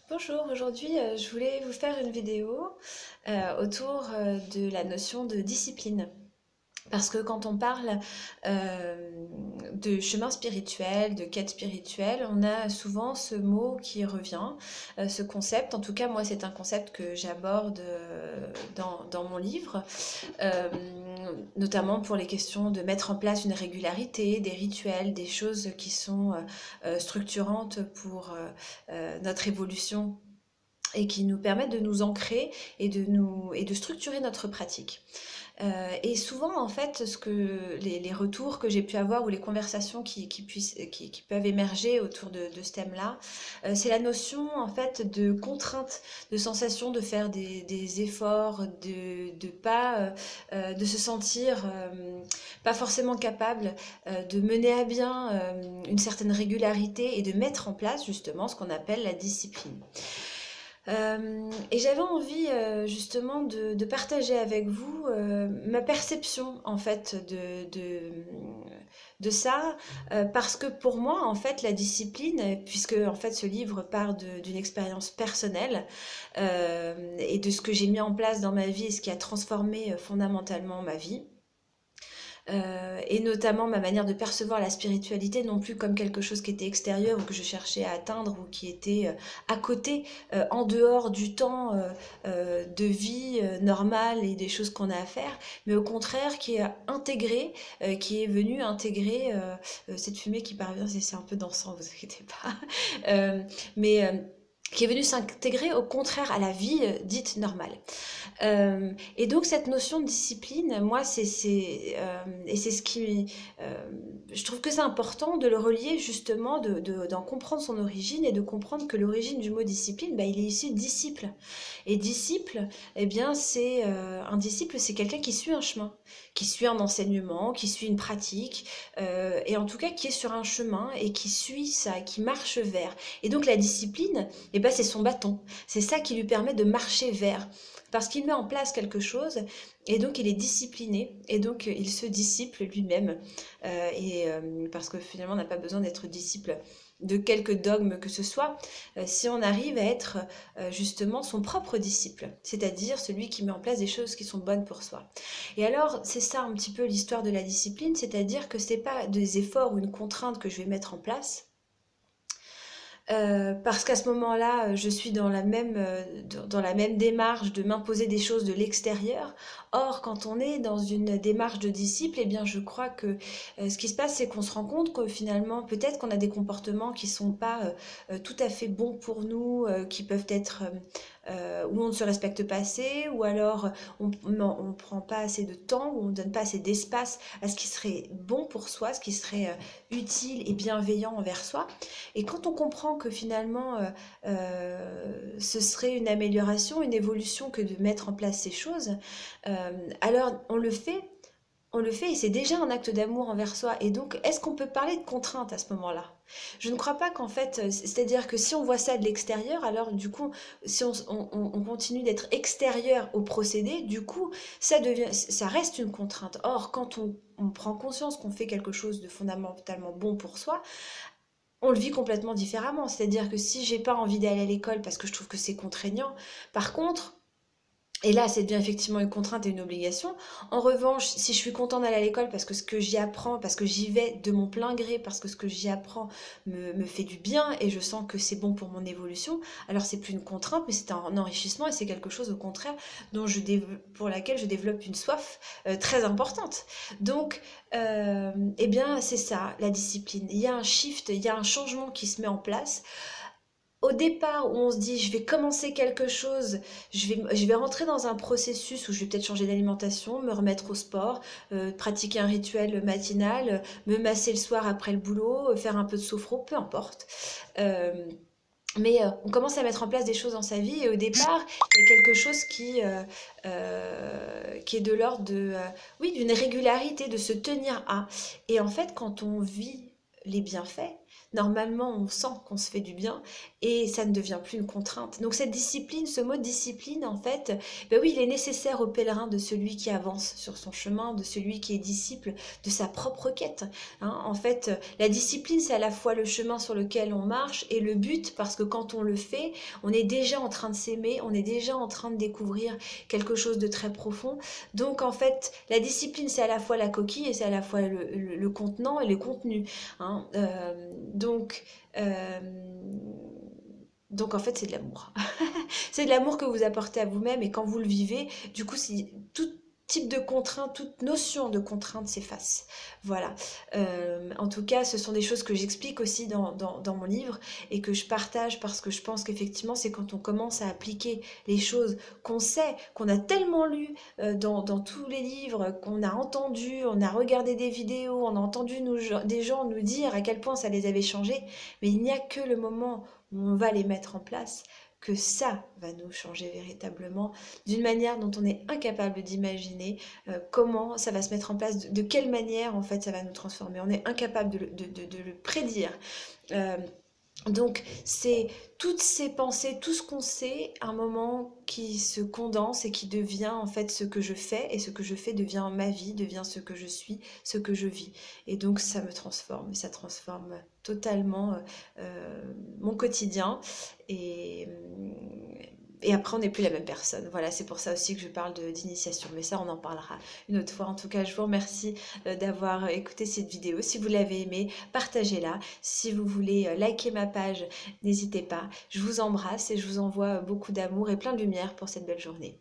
Bonjour, aujourd'hui je voulais vous faire une vidéo autour de la notion de discipline. Parce que quand on parle de chemin spirituel, de quête spirituelle, on a souvent ce mot qui revient, ce concept. En tout cas, moi, c'est un concept que j'aborde dans mon livre, euh, notamment pour les questions de mettre en place une régularité, des rituels, des choses qui sont structurantes pour notre évolution et qui nous permettent de nous ancrer et de structurer notre pratique. Et souvent, en fait, les retours que j'ai pu avoir ou les conversations qui peuvent émerger autour de ce thème-là, c'est la notion, en fait, de contrainte, de sensation de faire des efforts, de se sentir pas forcément capable de mener à bien une certaine régularité et de mettre en place, justement, ce qu'on appelle la discipline. Et j'avais envie justement de partager avec vous ma perception en fait de ça, parce que pour moi en fait la discipline, puisque en fait ce livre part d'une expérience personnelle et de ce que j'ai mis en place dans ma vie et ce qui a transformé fondamentalement ma vie. Et notamment ma manière de percevoir la spiritualité, non plus comme quelque chose qui était extérieur ou que je cherchais à atteindre ou qui était à côté, en dehors du temps de vie normale et des choses qu'on a à faire, mais au contraire qui est intégré, qui est venu intégrer cette fumée qui parvient, c'est un peu dansant, vous inquiétez pas, euh, mais qui est venu s'intégrer au contraire à la vie dite normale. Et donc cette notion de discipline, moi, et c'est ce qui, je trouve que c'est important de le relier justement, d'en comprendre son origine et de comprendre que l'origine du mot discipline, bah, il est ici disciple. Et disciple, eh bien, un disciple, c'est quelqu'un qui suit un chemin, qui suit un enseignement, qui suit une pratique, et en tout cas qui est sur un chemin et qui suit ça, qui marche vers. Et donc la discipline, eh ben, c'est son bâton. C'est ça qui lui permet de marcher vers. Parce qu'il met en place quelque chose et donc il est discipliné et donc il se disciple lui-même. Parce que finalement on n'a pas besoin d'être disciple de quelque dogme que ce soit, si on arrive à être justement son propre disciple, c'est-à-dire celui qui met en place des choses qui sont bonnes pour soi. Et alors c'est ça un petit peu l'histoire de la discipline, c'est-à-dire que c'est pas des efforts ou une contrainte que je vais mettre en place, parce qu'à ce moment-là, je suis dans la même démarche de m'imposer des choses de l'extérieur. Or, quand on est dans une démarche de disciple, eh bien, je crois que ce qui se passe, c'est qu'on se rend compte que finalement, peut-être qu'on a des comportements qui sont pas tout à fait bons pour nous, qui peuvent être où on ne se respecte pas assez, ou alors on ne prend pas assez de temps, ou on ne donne pas assez d'espace à ce qui serait bon pour soi, ce qui serait utile et bienveillant envers soi. Et quand on comprend que finalement ce serait une amélioration, une évolution que de mettre en place ces choses, alors on le fait et c'est déjà un acte d'amour envers soi. Et donc, est-ce qu'on peut parler de contrainte à ce moment-là? Je ne crois pas qu'en fait, c'est-à-dire que si on voit ça de l'extérieur, alors du coup, si on continue d'être extérieur au procédé, du coup, ça reste une contrainte. Or, quand on prend conscience qu'on fait quelque chose de fondamentalement bon pour soi, on le vit complètement différemment. C'est-à-dire que si j'ai pas envie d'aller à l'école parce que je trouve que c'est contraignant, par contre, et là, c'est bien effectivement une contrainte et une obligation. En revanche, si je suis contente d'aller à l'école parce que ce que j'y apprends, parce que j'y vais de mon plein gré, parce que ce que j'y apprends me fait du bien et je sens que c'est bon pour mon évolution, alors c'est plus une contrainte, mais c'est un enrichissement et c'est quelque chose au contraire pour laquelle je développe une soif très importante. Donc, eh bien, c'est ça, la discipline. Il y a un shift, il y a un changement qui se met en place au départ où on se dit je vais commencer quelque chose, je vais rentrer dans un processus où je vais peut-être changer d'alimentation, me remettre au sport, pratiquer un rituel matinal, me masser le soir après le boulot, faire un peu de sophro, peu importe. Euh, mais on commence à mettre en place des choses dans sa vie et au départ, il y a quelque chose qui est de l'ordre oui, d'une régularité, de se tenir à. Et en fait, quand on vit les bienfaits, normalement on sent qu'on se fait du bien et ça ne devient plus une contrainte. Donc cette discipline, ce mot discipline, en fait, ben oui, il est nécessaire au pèlerin de celui qui avance sur son chemin, de celui qui est disciple de sa propre quête. Hein. En fait, la discipline, c'est à la fois le chemin sur lequel on marche et le but, parce que quand on le fait, on est déjà en train de s'aimer, on est déjà en train de découvrir quelque chose de très profond. Donc en fait, la discipline, c'est à la fois la coquille et c'est à la fois le contenant et le contenu. Hein. Euh, donc en fait, c'est de l'amour. C'est de l'amour que vous apportez à vous-même et quand vous le vivez, du coup, tout type de contrainte, toute notion de contrainte s'efface. Voilà. En tout cas, ce sont des choses que j'explique aussi dans mon livre et que je partage parce que je pense qu'effectivement, c'est quand on commence à appliquer les choses qu'on sait, qu'on a tellement lu dans tous les livres, qu'on a entendu, on a regardé des vidéos, on a entendu des gens nous dire à quel point ça les avait changés, mais il n'y a que le moment où on va les mettre en place que ça va nous changer véritablement d'une manière dont on est incapable d'imaginer comment ça va se mettre en place, de quelle manière en fait ça va nous transformer. On est incapable de le prédire. Donc c'est toutes ces pensées, tout ce qu'on sait, un moment qui se condense et qui devient en fait ce que je fais, et ce que je fais devient ma vie, devient ce que je suis, ce que je vis. Et donc ça me transforme, ça transforme totalement mon quotidien. Et, et après, on n'est plus la même personne. Voilà, c'est pour ça aussi que je parle d'initiation. Mais ça, on en parlera une autre fois. En tout cas, je vous remercie d'avoir écouté cette vidéo. Si vous l'avez aimée, partagez-la. Si vous voulez liker ma page, n'hésitez pas. Je vous embrasse et je vous envoie beaucoup d'amour et plein de lumière pour cette belle journée.